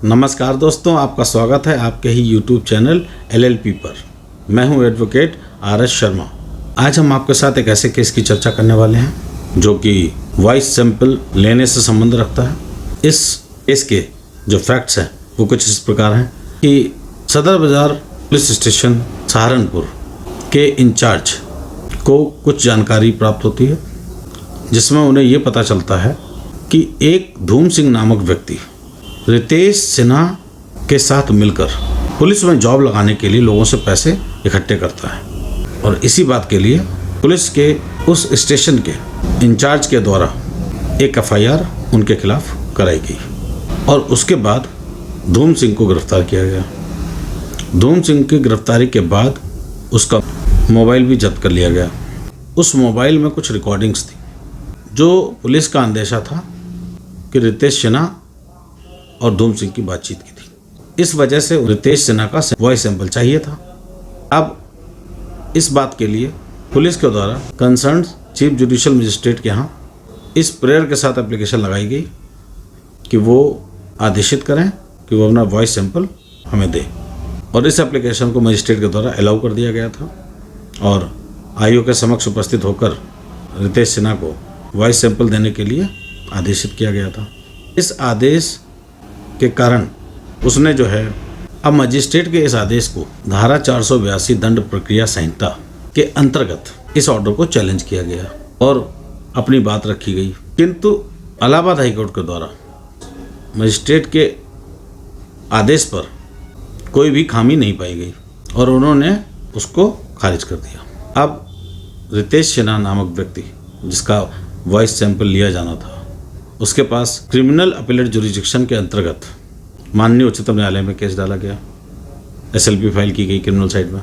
नमस्कार दोस्तों, आपका स्वागत है आपके ही YouTube चैनल LLP पर। मैं हूं एडवोकेट RS शर्मा। आज हम आपके साथ एक ऐसे केस की चर्चा करने वाले हैं जो कि वॉइस सैंपल लेने से संबंध रखता है। इस केस के जो फैक्ट्स हैं वो कुछ इस प्रकार हैं कि सदर बाजार पुलिस स्टेशन सहारनपुर के इंचार्ज को कुछ जानकारी प्राप्त होती है, जिसमें उन्हें ये पता चलता है कि एक धूम सिंह नामक व्यक्ति रितेश सिन्हा के साथ मिलकर पुलिस में जॉब लगाने के लिए लोगों से पैसे इकट्ठे करता है और इसी बात के लिए पुलिस के उस स्टेशन के इंचार्ज के द्वारा एक FIR उनके खिलाफ कराई गई और उसके बाद धूम सिंह को गिरफ्तार किया गया। धूम सिंह की गिरफ्तारी के बाद उसका मोबाइल भी जब्त कर लिया गया। उस मोबाइल में कुछ रिकॉर्डिंग्स थी जो पुलिस का अंदेशा था कि रितेश सिन्हा और धूम सिंह की बातचीत की थी। इस वजह से रितेश सिन्हा का वॉइस सैंपल चाहिए था। अब इस बात के लिए पुलिस के द्वारा कंसर्न चीफ जुडिशियल मजिस्ट्रेट के यहाँ इस प्रेयर के साथ एप्लीकेशन लगाई गई कि वो आदेशित करें कि वो अपना वॉइस सैंपल हमें दे, और इस एप्लीकेशन को मजिस्ट्रेट के द्वारा अलाउ कर दिया गया था और आयोग के समक्ष उपस्थित होकर रितेश सिन्हा को वॉइस सैंपल देने के लिए आदेशित किया गया था। इस आदेश के कारण उसने जो है अब मजिस्ट्रेट के इस आदेश को धारा 482 दंड प्रक्रिया संहिता के अंतर्गत इस ऑर्डर को चैलेंज किया गया और अपनी बात रखी गई, किंतु इलाहाबाद हाईकोर्ट के द्वारा मजिस्ट्रेट के आदेश पर कोई भी खामी नहीं पाई गई और उन्होंने उसको खारिज कर दिया। अब रितेश सिन्हा नामक व्यक्ति जिसका वॉइस सैंपल लिया जाना था, उसके पास क्रिमिनल अपीलेट जुरिडिक्शन के अंतर्गत माननीय उच्चतम न्यायालय में केस डाला गया। SLP फाइल की गई क्रिमिनल साइड में,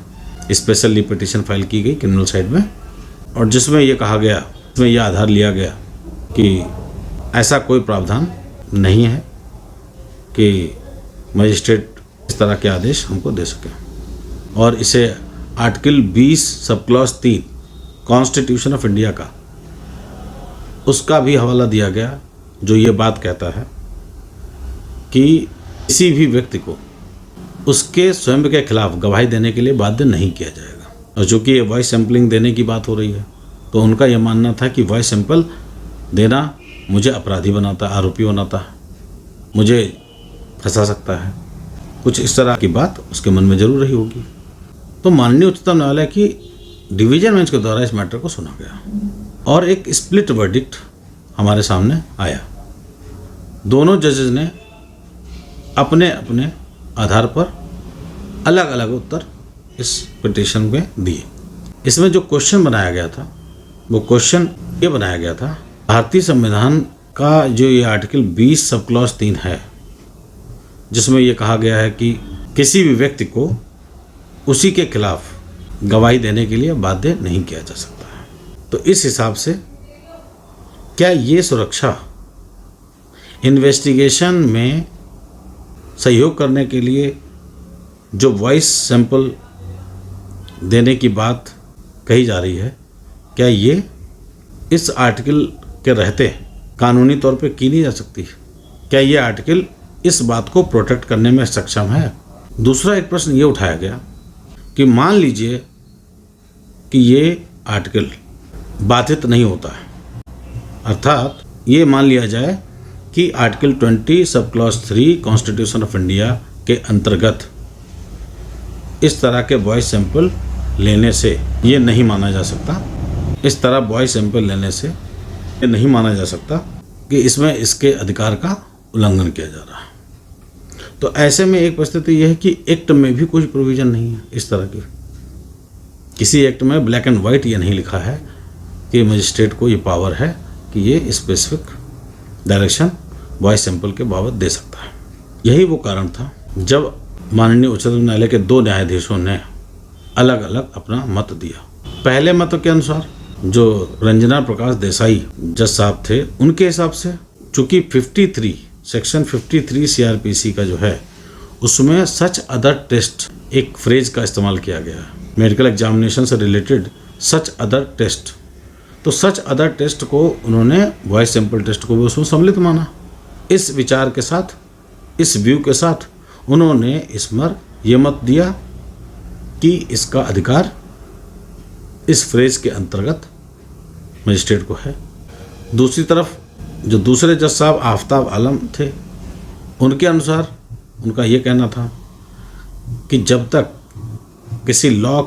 स्पेशल पिटीशन फाइल की गई क्रिमिनल साइड में, और जिसमें यह कहा गया, इसमें यह आधार लिया गया कि ऐसा कोई प्रावधान नहीं है कि मजिस्ट्रेट इस तरह के आदेश हमको दे सके, और इसे article 20 sub clause 3 constitution of India का उसका भी हवाला दिया गया जो ये बात कहता है कि किसी भी व्यक्ति को उसके स्वयं के खिलाफ गवाही देने के लिए बाध्य नहीं किया जाएगा। और चूँकि ये वॉइस सैंपलिंग देने की बात हो रही है तो उनका यह मानना था कि वॉइस सैंपल देना मुझे अपराधी बनाता, आरोपी बनाता है, मुझे फंसा सकता है, कुछ इस तरह की बात उसके मन में जरूर रही होगी। तो माननीय उच्चतम न्यायालय की डिवीजन बेंच के द्वारा इस मैटर को सुना गया और एक स्प्लिट वर्डिक्ट हमारे सामने आया। दोनों जजेस ने अपने अपने आधार पर अलग अलग उत्तर इस पिटीशन में दिए। इसमें जो क्वेश्चन बनाया गया था वो क्वेश्चन ये बनाया गया था, भारतीय संविधान का जो ये आर्टिकल 20 सब क्लॉज 3 है, जिसमें ये कहा गया है कि किसी भी व्यक्ति को उसी के खिलाफ गवाही देने के लिए बाध्य नहीं किया जा सकता है। तो इस हिसाब से क्या ये सुरक्षा इन्वेस्टिगेशन में सहयोग करने के लिए जो वॉइस सैंपल देने की बात कही जा रही है, क्या ये इस आर्टिकल के रहते कानूनी तौर पे की नहीं जा सकती? क्या ये आर्टिकल इस बात को प्रोटेक्ट करने में सक्षम है? दूसरा एक प्रश्न ये उठाया गया कि मान लीजिए कि ये आर्टिकल बाधित नहीं होता है, अर्थात ये मान लिया जाए कि article 20 sub clause 3 constitution of India के अंतर्गत इस तरह के वॉइस सैंपल लेने से ये नहीं माना जा सकता, इस तरह वॉइस सैंपल लेने से ये नहीं माना जा सकता कि इसमें इसके अधिकार का उल्लंघन किया जा रहा है। तो ऐसे में एक परिस्थिति यह है कि एक्ट में भी कुछ प्रोविज़न नहीं है इस तरह की। किसी एक्ट में ब्लैक एंड वाइट ये नहीं लिखा है कि मजिस्ट्रेट को ये पावर है कि ये स्पेसिफिक डायरेक्शन वॉइस सैंपल के बाबत दे सकता है। यही वो कारण था जब माननीय उच्चतम न्यायालय के 2 न्यायाधीशों ने अलग अलग अपना मत दिया। पहले मत के अनुसार जो रंजना प्रकाश देसाई जज साहब थे, उनके हिसाब से चूँकि 53 सेक्शन 53 CRPC का जो है उसमें सच अदर टेस्ट एक फ्रेज का इस्तेमाल किया गया है, मेडिकल एग्जामिनेशन से रिलेटेड सच अदर टेस्ट। तो सच अदर टेस्ट को उन्होंने वॉइस सैंपल टेस्ट को भी उसमें सम्मिलित माना। इस विचार के साथ इस व्यू के साथ उन्होंने इसमें ये मत दिया कि इसका अधिकार इस फ्रेज के अंतर्गत मजिस्ट्रेट को है। दूसरी तरफ जो दूसरे जज साहब आफ्ताब आलम थे, उनके अनुसार उनका ये कहना था कि जब तक किसी लॉ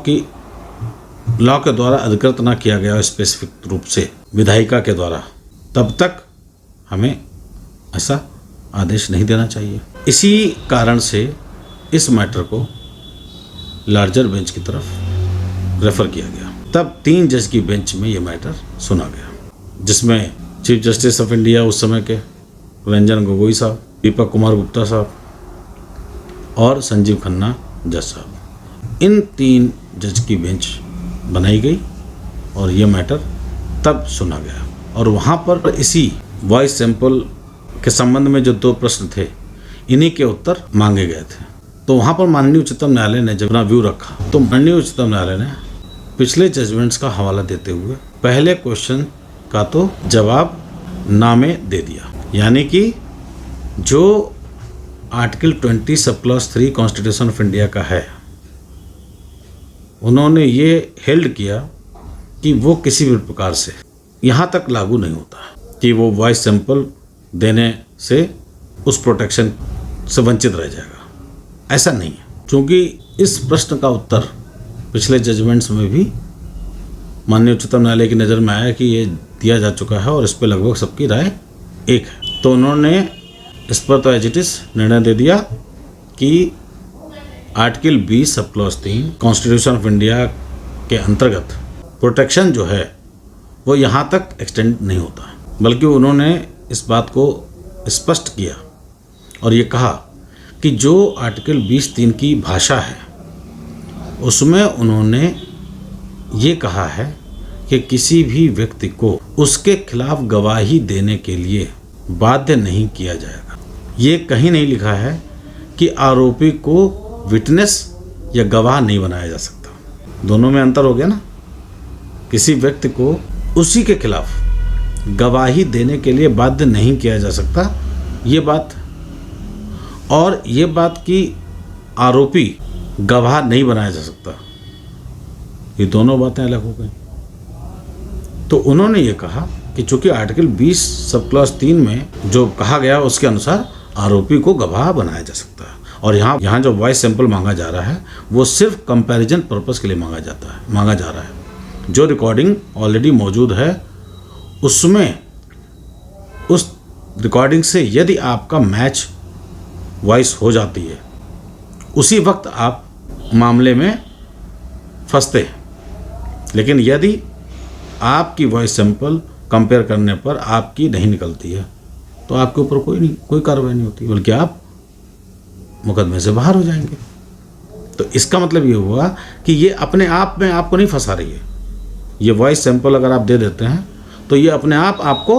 के द्वारा अधिकृत ना किया गया स्पेसिफिक रूप से विधायिका के द्वारा, तब तक हमें ऐसा आदेश नहीं देना चाहिए। इसी कारण से इस मैटर को लार्जर बेंच की तरफ रेफर किया गया। तब 3 जज की बेंच में ये मैटर सुना गया, जिसमें चीफ जस्टिस ऑफ इंडिया उस समय के रंजन गोगोई साहब, दीपक कुमार गुप्ता साहब और संजीव खन्ना जज साहब, इन 3 जज की बेंच बनाई गई और ये मैटर तब सुना गया। और वहाँ पर इसी वॉइस सैंपल के संबंध में जो 2 प्रश्न थे, इन्हीं के उत्तर मांगे गए थे। तो वहाँ पर माननीय उच्चतम न्यायालय ने जब अपना व्यू रखा, तो माननीय उच्चतम न्यायालय ने पिछले जजमेंट्स का हवाला देते हुए पहले क्वेश्चन का तो जवाब ना में दे दिया, यानी कि जो article 20 sub clause 3 constitution of India का है, उन्होंने ये हेल्ड किया कि वो किसी भी प्रकार से यहाँ तक लागू नहीं होता कि वो वॉइस सैंपल देने से उस प्रोटेक्शन से वंचित रह जाएगा। ऐसा नहीं है, क्योंकि इस प्रश्न का उत्तर पिछले जजमेंट्स में भी माननीय उच्चतम न्यायालय की नज़र में आया कि ये दिया जा चुका है और इस पर लगभग सबकी राय एक है। तो उन्होंने इस पर तो एज इट इज निर्णय दे दिया कि article 20 sub clause 3 constitution of India के अंतर्गत प्रोटेक्शन जो है वो यहाँ तक एक्सटेंड नहीं होता, बल्कि उन्होंने इस बात को स्पष्ट किया और ये कहा कि जो आर्टिकल 20(3) की भाषा है उसमें उन्होंने ये कहा है कि किसी भी व्यक्ति को उसके खिलाफ गवाही देने के लिए बाध्य नहीं किया जाएगा। ये कहीं नहीं लिखा है कि आरोपी को विटनेस या गवाह नहीं बनाया जा सकता। दोनों में अंतर हो गया ना। किसी व्यक्ति को उसी के खिलाफ गवाही देने के लिए बाध्य नहीं किया जा सकता, ये बात, और ये बात कि आरोपी गवाह नहीं बनाया जा सकता, ये दोनों बातें अलग हो गई। तो उन्होंने ये कहा कि चूंकि आर्टिकल 20 सब क्लॉज 3 में जो कहा गया उसके अनुसार आरोपी को गवाह बनाया जा सकता है, और यहाँ जो वॉइस सैंपल मांगा जा रहा है वो सिर्फ कंपैरिजन पर्पस के लिए मांगा जा रहा है। जो रिकॉर्डिंग ऑलरेडी मौजूद है उसमें उस रिकॉर्डिंग से यदि आपका मैच वॉइस हो जाती है, उसी वक्त आप मामले में फंसते हैं। लेकिन यदि आपकी वॉइस सैंपल कंपेयर करने पर आपकी नहीं निकलती है तो आपके ऊपर कोई कार्रवाई नहीं होती, बल्कि आप मुकदमे से बाहर हो जाएंगे। तो इसका मतलब ये हुआ कि ये अपने आप में आपको नहीं फंसा रही है। ये वॉइस सैंपल अगर आप दे देते हैं तो ये अपने आप आपको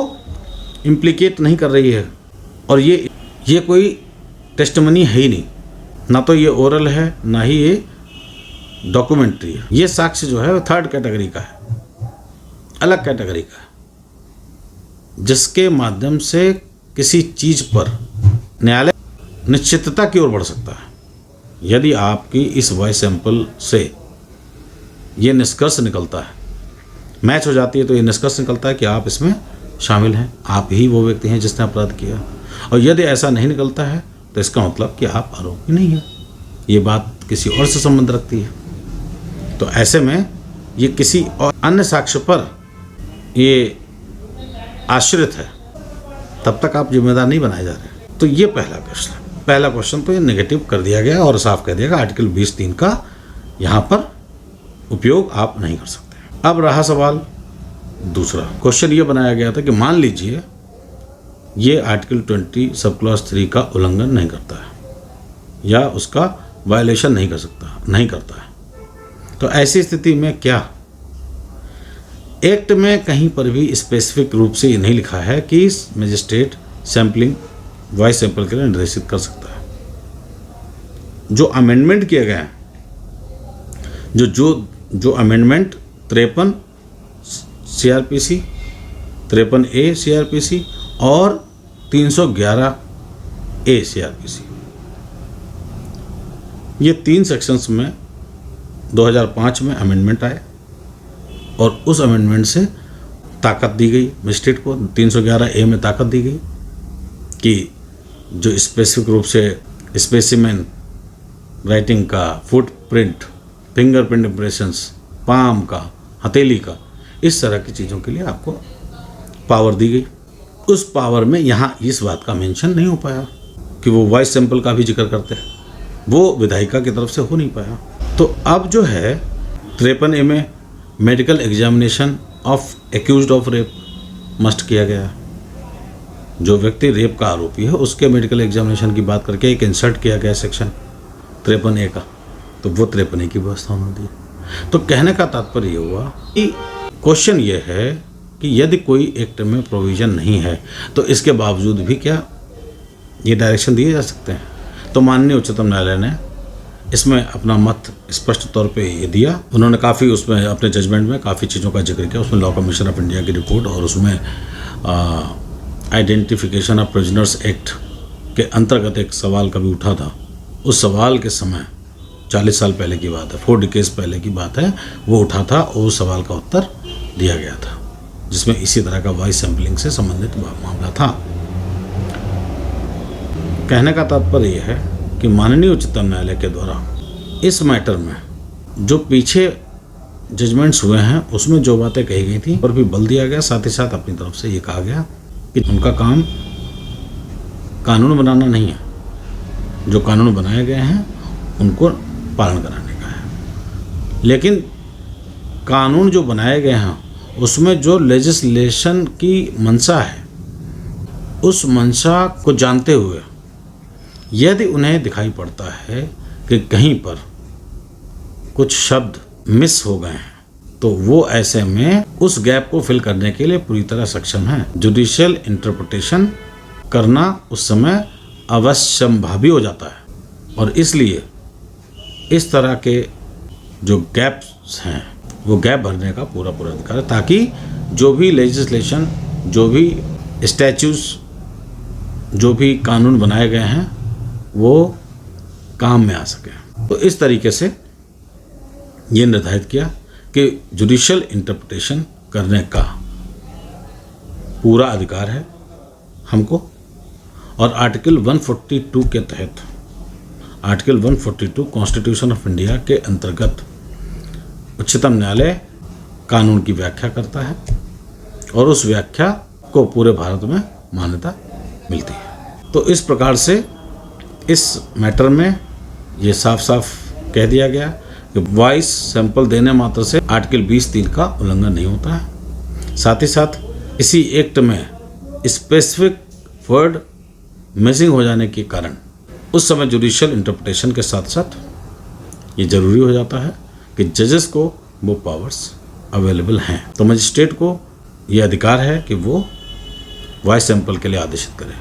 इम्प्लीकेट नहीं कर रही है, और ये कोई टेस्टिमनी है ही नहीं, ना तो ये ओरल है ना ही ये डॉक्यूमेंट्री है। ये साक्ष्य जो है वो 3rd कैटेगरी का है, अलग कैटेगरी का है, जिसके माध्यम से किसी चीज़ पर न्यायालय निश्चितता की ओर बढ़ सकता है। यदि आपकी इस वॉइस सैंपल से ये निष्कर्ष निकलता है, मैच हो जाती है, तो ये निष्कर्ष निकलता है कि आप इसमें शामिल हैं, आप ही वो व्यक्ति हैं जिसने अपराध किया। और यदि ऐसा नहीं निकलता है तो इसका मतलब कि आप आरोपी नहीं हैं, ये बात किसी और से संबंध रखती है। तो ऐसे में ये किसी और अन्य साक्ष्य पर ये आश्रित है, तब तक आप जिम्मेदार नहीं बनाए जा रहे। तो ये पहला क्वेश्चन तो ये नेगेटिव कर दिया गया और साफ कह दिया गया आर्टिकल 20(3) का यहाँ पर उपयोग आप नहीं कर सकते। अब रहा सवाल दूसरा। क्वेश्चन ये बनाया गया था कि मान लीजिए ये आर्टिकल 20 सब क्लॉज 3 का उल्लंघन नहीं करता है या उसका वायलेशन नहीं करता है, तो ऐसी स्थिति में क्या एक्ट में कहीं पर भी स्पेसिफिक रूप से ये नहीं लिखा है कि मजिस्ट्रेट सैंपलिंग वॉइस सैंपल के लिए निर्देशित कर सकता है। जो अमेंडमेंट किए गए हैं, जो अमेंडमेंट 53 CRPC, 53A CRPC और 311 ए CRPC। ये 3 सेक्शंस में 2005 में अमेंडमेंट आए और उस अमेंडमेंट से ताकत दी गई मजिस्ट्रेट को। 311A में ताकत दी गई कि जो स्पेसिफिक रूप से स्पेसिमेन राइटिंग का, फुटप्रिंट, फिंगरप्रिंट इम्प्रेशंस, पाम का, हथेली का, इस तरह की चीज़ों के लिए आपको पावर दी गई। उस पावर में यहाँ इस बात का मेंशन नहीं हो पाया कि वो वॉइस सैंपल का भी जिक्र करते हैं, वो विधायिका की तरफ से हो नहीं पाया। तो अब जो है 53A में medical examination of accused of rape must किया गया। जो व्यक्ति रेप का आरोपी है उसके मेडिकल एग्जामिनेशन की बात करके एक इंसर्ट किया गया सेक्शन 53A का, तो वो 53A की व्यवस्था उन्होंने दी। तो कहने का तात्पर्य ये हुआ कि क्वेश्चन ये है कि यदि कोई एक्ट में प्रोविज़न नहीं है तो इसके बावजूद भी क्या ये डायरेक्शन दिए जा सकते हैं। तो माननीय उच्चतम न्यायालय ने इसमें अपना मत स्पष्ट तौर पे ये दिया। उन्होंने काफ़ी उसमें अपने जजमेंट में काफ़ी चीज़ों का जिक्र किया। उसमें लॉ कमीशन ऑफ इंडिया की रिपोर्ट और उसमें आइडेंटिफिकेशन ऑफ प्रिजनर्स एक्ट के अंतर्गत एक सवाल कभी उठा था। उस सवाल के समय 40 साल पहले की बात है, 4 डिकेड्स पहले की बात है, वो उठा था और उस सवाल का उत्तर दिया गया था जिसमें इसी तरह का वॉइस सैंपलिंग से संबंधित मामला था। कहने का तात्पर्य यह है कि माननीय उच्चतम न्यायालय के द्वारा इस मैटर में जो पीछे जजमेंट्स हुए हैं उसमें जो बातें कही गई थी और भी बल दिया गया, साथ ही साथ अपनी तरफ से ये कहा गया कि उनका काम कानून बनाना नहीं है, जो कानून बनाए गए हैं उनको पालन कराने का है। लेकिन कानून जो बनाए गए हैं उसमें जो लेजिस्लेशन की मंशा है, उस मंशा को जानते हुए यदि उन्हें दिखाई पड़ता है कि कहीं पर कुछ शब्द मिस हो गए हैं तो वो ऐसे में उस गैप को फिल करने के लिए पूरी तरह सक्षम है। जुडिशियल इंटरप्रिटेशन करना उस समय अवश्यंभावी हो जाता है और इसलिए इस तरह के जो गैप्स हैं वो गैप भरने का पूरा अधिकार है, ताकि जो भी लेजिस्लेशन, जो भी स्टैच्यूज, जो भी कानून बनाए गए हैं वो काम में आ सके। तो इस तरीके से ये निर्धारित किया कि जुडिशियल इंटरप्रिटेशन करने का पूरा अधिकार है हमको। और आर्टिकल 142 के तहत, आर्टिकल 142 कॉन्स्टिट्यूशन ऑफ इंडिया के अंतर्गत उच्चतम न्यायालय कानून की व्याख्या करता है और उस व्याख्या को पूरे भारत में मान्यता मिलती है। तो इस प्रकार से इस मैटर में ये साफ साफ कह दिया गया कि वॉइस सैंपल देने मात्र से आर्टिकल 20(3) का उल्लंघन नहीं होता है। साथ ही साथ इसी एक्ट में स्पेसिफिक वर्ड मिसिंग हो जाने के कारण उस समय जुडिशियल इंटरप्रिटेशन के साथ साथ ये ज़रूरी हो जाता है कि जजेस को वो पावर्स अवेलेबल हैं। तो मजिस्ट्रेट को ये अधिकार है कि वो वॉइस सैंपल के लिए आदेशित करे।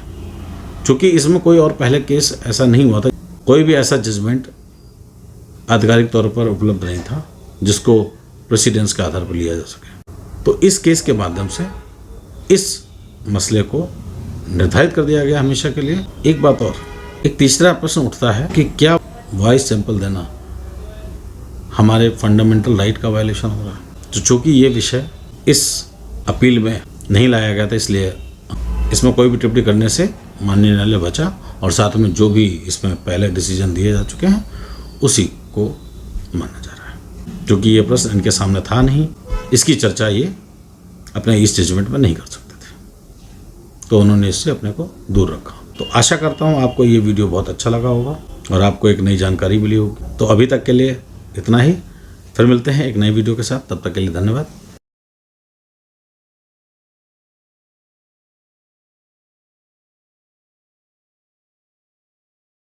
चूँकि इसमें कोई और पहले केस ऐसा नहीं हुआ था, कोई भी ऐसा जजमेंट आधिकारिक तौर पर उपलब्ध नहीं था जिसको प्रेसिडेंस के आधार पर लिया जा सके। तो इस केस के माध्यम से इस मसले को निर्धारित कर दिया गया हमेशा के लिए। एक बात और, एक तीसरा प्रश्न उठता है कि क्या वॉइस सैंपल देना हमारे फंडामेंटल राइट का वायलेशन हो रहा है। तो चूँकि ये विषय इस अपील में नहीं लाया गया था, इसलिए इसमें कोई भी टिप्पणी करने से माननीय न्यायालय बचा और साथ में जो भी इसमें पहले डिसीजन दिए जा चुके हैं उसी को माना जा रहा है। क्योंकि ये प्रश्न इनके सामने था नहीं, इसकी चर्चा ये अपने इस जजमेंट में नहीं कर सकते थे, तो उन्होंने इससे अपने को दूर रखा। तो आशा करता हूँ आपको ये वीडियो बहुत अच्छा लगा होगा और आपको एक नई जानकारी मिली होगी। तो अभी तक के लिए इतना ही, फिर मिलते हैं एक नई वीडियो के साथ। तब तक के लिए धन्यवाद।